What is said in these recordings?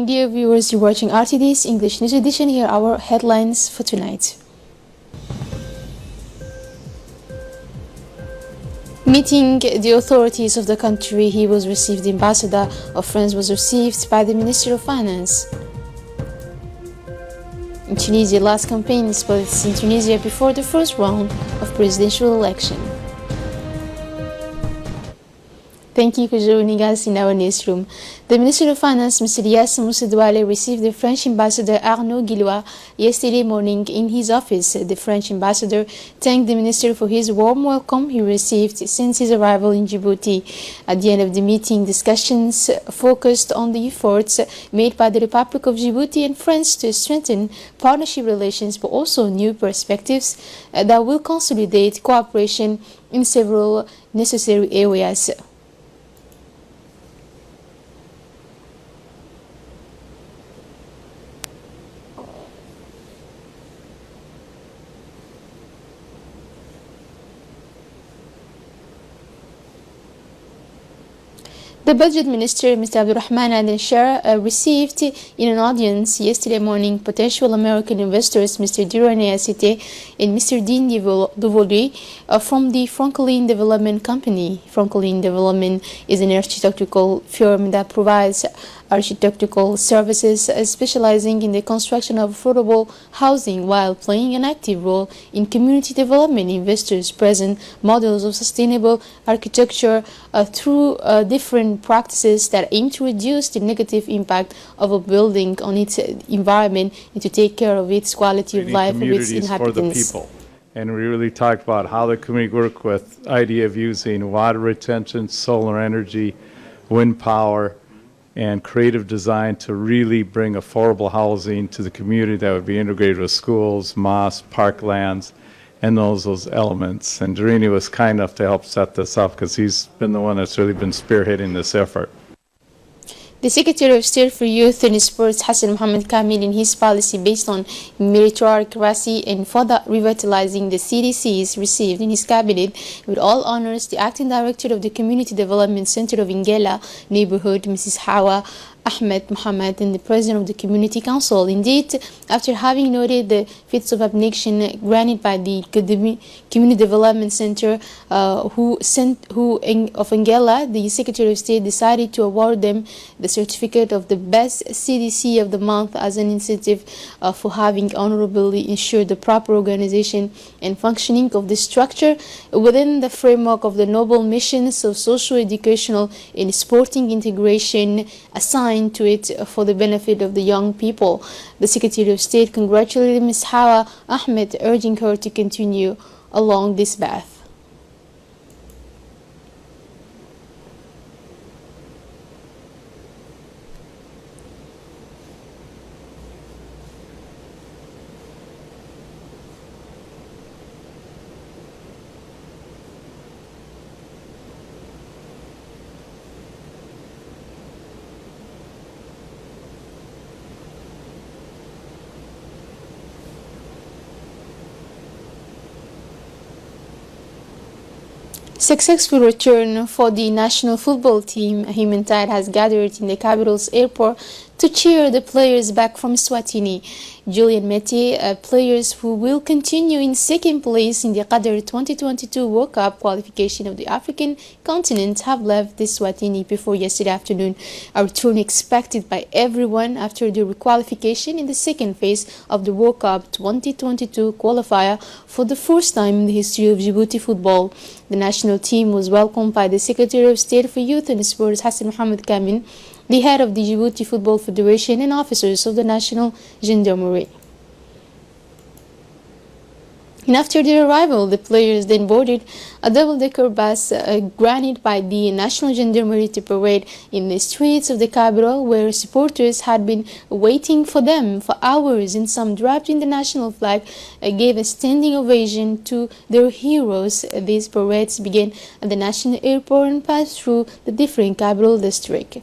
morning, dear viewers. You're watching RTD's English News Edition. Here are our headlines for tonight. Meeting the authorities of the country, he was received. The ambassador of France was received by the Minister of Finance. In Tunisia, last campaign politics in Tunisia before the first round of presidential election. Thank you for joining us in our newsroom. The Minister of Finance, Mr. Yassine Moussa Douale, received the French Ambassador Arnaud Guillois yesterday morning in his office. The French Ambassador thanked the Minister for his warm welcome he received since his arrival in Djibouti. At the end of the meeting, discussions focused on the efforts made by the Republic of Djibouti and France to strengthen partnership relations, but also new perspectives that will consolidate cooperation in several necessary areas. The Budget Minister, Mr. Abdurrahman Al-Shar, received in an audience yesterday morning potential American investors, Mr. Dirane Asite and Mr. Dean Duvoli, from the Franklin Development Company. Franklin Development is an architectural firm that provides architectural services specializing in the construction of affordable housing while playing an active role in community development. Investors present models of sustainable architecture through different practices that aim to reduce the negative impact of a building on its environment and to take care of its quality of life of its inhabitants. For the people. And we really talked about how the community work with the idea of using water retention, solar energy, wind power, and creative design to really bring affordable housing to the community that would be integrated with schools, mosques, parklands, and those elements. And Durini was kind enough to help set this up because he's been the one that's really been spearheading this effort. The Secretary of State for Youth and Sports, Hassan Mohammed Kamil, in his policy based on meritocracy and further revitalizing the CDCs, received in his cabinet with all honors the Acting Director of the Community Development Center of Anglais neighborhood, Mrs. Hawa Ahmed Mohammed, and the President of the Community Council. Indeed, after having noted the feats of abnegation granted by the Community Development Center of Anglais, the Secretary of State decided to award them the certificate of the best CDC of the month as an incentive for having honorably ensured the proper organization and functioning of the structure within the framework of the noble missions of social, educational, and sporting integration assigned to it for the benefit of the young people. The Secretary of State congratulated Ms. Hawa Ahmed, urging her to continue along this path. Successful return for the national football team. Human Tide has gathered in the capital's airport to cheer the players back from Swatini. Julian Mete, players who will continue in second place in the Qatar 2022 World Cup qualification of the African continent, have left the Swatini before yesterday afternoon. A return expected by everyone after the requalification in the second phase of the World Cup 2022 qualifier for the first time in the history of Djibouti football. The national team was welcomed by the Secretary of State for Youth and Sports, Hassan Mohammed Kamil, the head of the Djibouti Football Federation, and officers of the National Gendarmerie. And after their arrival, the players then boarded a double-decker bus granted by the National Gendarmerie to parade in the streets of the capital, where supporters had been waiting for them for hours, and some dropped in the national flag, gave a standing ovation to their heroes. These parades began at the national airport and passed through the different capital districts.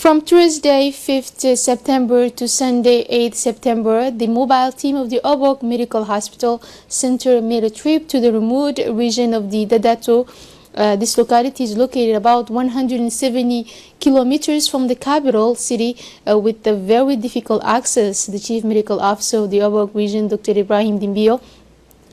From Thursday 5th September to Sunday 8th September, the mobile team of the Obok Medical Hospital Center made a trip to the remote region of the Dadato This locality is located about 170 kilometers from the capital city with a very difficult access. The chief medical officer of the Obok region, Dr. Ibrahim Dimbio,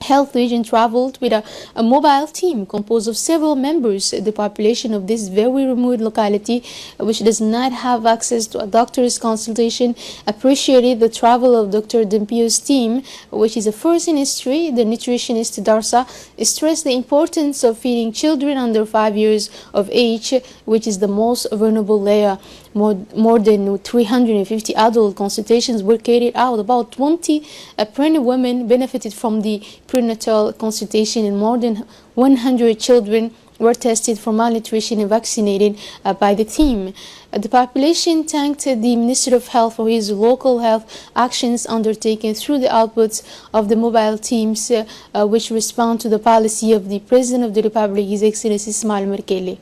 Health Region traveled with a mobile team composed of several members. The population of this very remote locality, which does not have access to a doctor's consultation, appreciated the travel of Dr. Dimpio's team, which is a first in history. The nutritionist Darsa stressed the importance of feeding children under 5 years of age, which is the most vulnerable layer. More than 350 adult consultations were carried out. About 20 pregnant women benefited from the prenatal consultation, and more than 100 children were tested for malnutrition and vaccinated by the team. The population thanked the Minister of Health for his local health actions undertaken through the outputs of the mobile teams, which respond to the policy of the President of the Republic, His Excellency Ismail Merkele.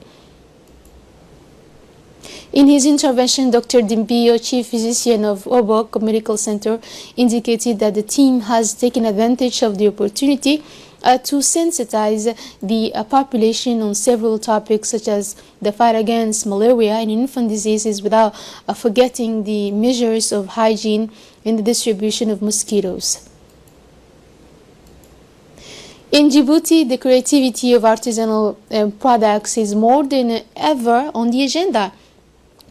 In his intervention, Dr. Dimbio, chief physician of Obok Medical Center, indicated that the team has taken advantage of the opportunity to sensitize the population on several topics such as the fight against malaria and infant diseases without forgetting the measures of hygiene in the distribution of mosquitoes. In Djibouti, the creativity of artisanal products is more than ever on the agenda.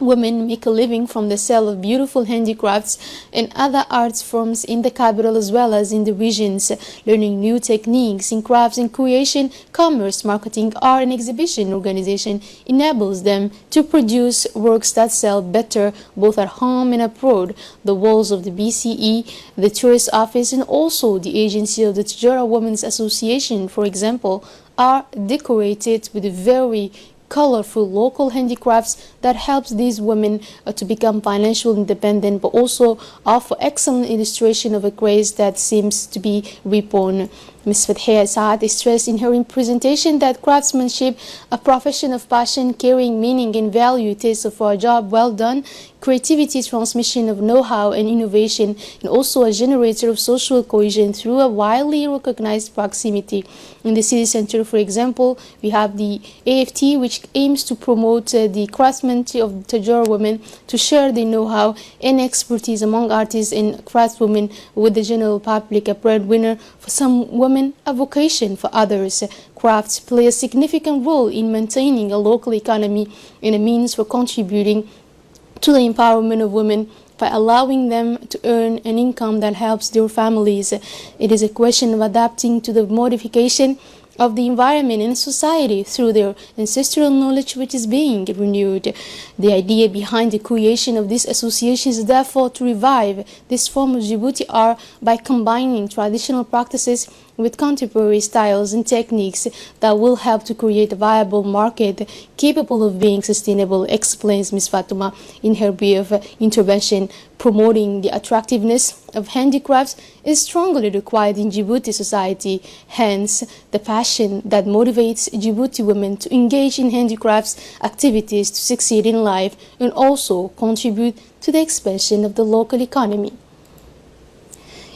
Women make a living from the sale of beautiful handicrafts and other arts forms in the capital as well as in the regions, learning new techniques in crafts and creation, commerce, marketing, art and exhibition organization enables them to produce works that sell better both at home and abroad. The walls of the BCE, the tourist office and also the agency of the Tjora Women's Association, for example, are decorated with very colorful local handicrafts that helps these women to become financially independent, but also offer excellent illustration of a grace that seems to be reborn. Ms. Fathia Saad stressed in her presentation that craftsmanship, a profession of passion, caring, meaning and value, it is for a job well done, creativity, transmission of know-how and innovation, and also a generator of social cohesion through a widely recognized proximity. In the city center, for example, we have the AFT, which aims to promote the craftsmanship of Tjora women, to share the know-how and expertise among artists and craftswomen with the general public, a breadwinner for some women, a vocation for others. Crafts play a significant role in maintaining a local economy and a means for contributing to the empowerment of women by allowing them to earn an income that helps their families. It is a question of adapting to the modification of the environment and society through their ancestral knowledge, which is being renewed. The idea behind the creation of this association is therefore to revive this form of Djibouti art by combining traditional practices with contemporary styles and techniques that will help to create a viable market capable of being sustainable, explains Ms. Fatuma in her brief intervention. Promoting the attractiveness of handicrafts is strongly required in Djibouti society. Hence, the passion that motivates Djibouti women to engage in handicrafts activities to succeed in life and also contribute to the expansion of the local economy.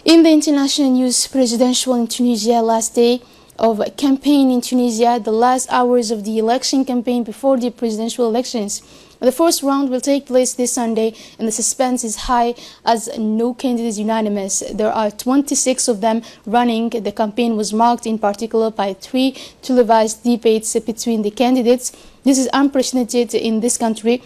In the international news, presidential in Tunisia, last day of campaign in Tunisia, the last hours of the election campaign before the presidential elections. The first round will take place this Sunday, and the suspense is high as no candidate is unanimous. There are 26 of them running. The campaign was marked in particular by 3 televised debates between the candidates. This is unprecedented in this country,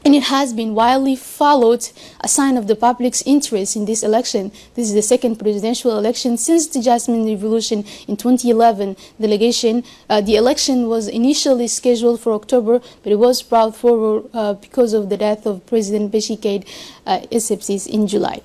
and it has been widely followed, a sign of the public's interest in this election. This is the second presidential election since the Jasmine Revolution in 2011. The election was initially scheduled for October, but it was brought forward because of the death of President Bashir Essebsi in July.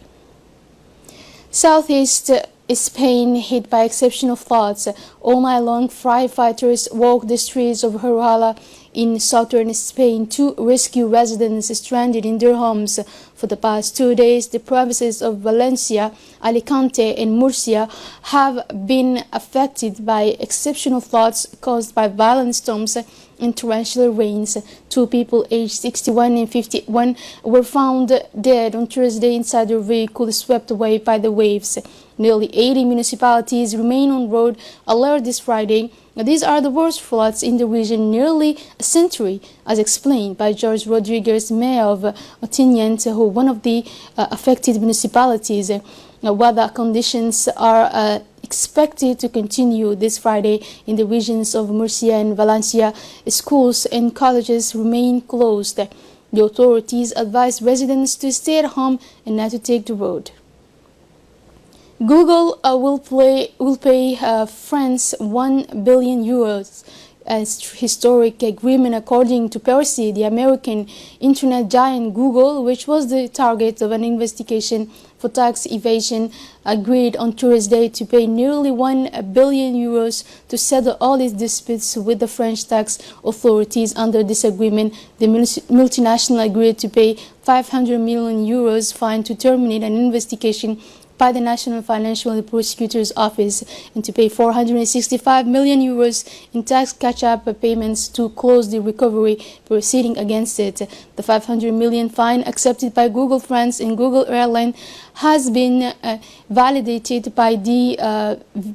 Southeast Spain hit by exceptional floods. All night long, firefighters walked the streets of Huelva in southern Spain to rescue residents stranded in their homes. For the past 2 days, the provinces of Valencia, Alicante and Murcia have been affected by exceptional floods caused by violent storms and torrential rains. 2 people aged 61 and 51 were found dead on Thursday inside their vehicle swept away by the waves. Nearly 80 municipalities remain on road alert this Friday These are the worst floods in the region in nearly a century, as explained by George Rodriguez, mayor of Otiniente, who one of the affected municipalities. Weather conditions are expected to continue this Friday in the regions of Murcia and Valencia. Schools and colleges remain closed. The authorities advise residents to stay at home and not to take the road. Google will pay France 1 billion euros as historic agreement, according to Percy, the American internet giant Google, which was the target of an investigation for tax evasion, agreed on Thursday to pay nearly 1 billion euros to settle all its disputes with the French tax authorities. Under this agreement, the multinational agreed to pay 500 million euros fine to terminate an investigation by the National Financial Prosecutor's Office and to pay 465 million euros in tax catch-up payments to close the recovery proceeding against it. The 500 million fine accepted by Google France and Google Airlines has been validated by the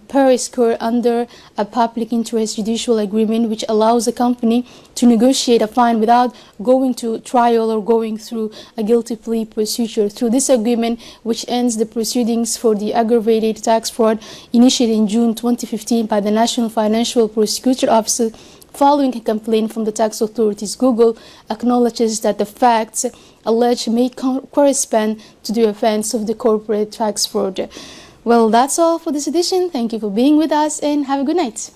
Paris Court under a public interest judicial agreement, which allows a company to negotiate a fine without going to trial or going through a guilty plea procedure. Through this agreement, which ends the proceedings for the aggravated tax fraud initiated in June 2015 by the National Financial Prosecutor Office, following a complaint from the tax authorities, Google acknowledges that the facts alleged may correspond to the offense of the corporate tax fraud. Well, that's all for this edition. Thank you for being with us and have a good night.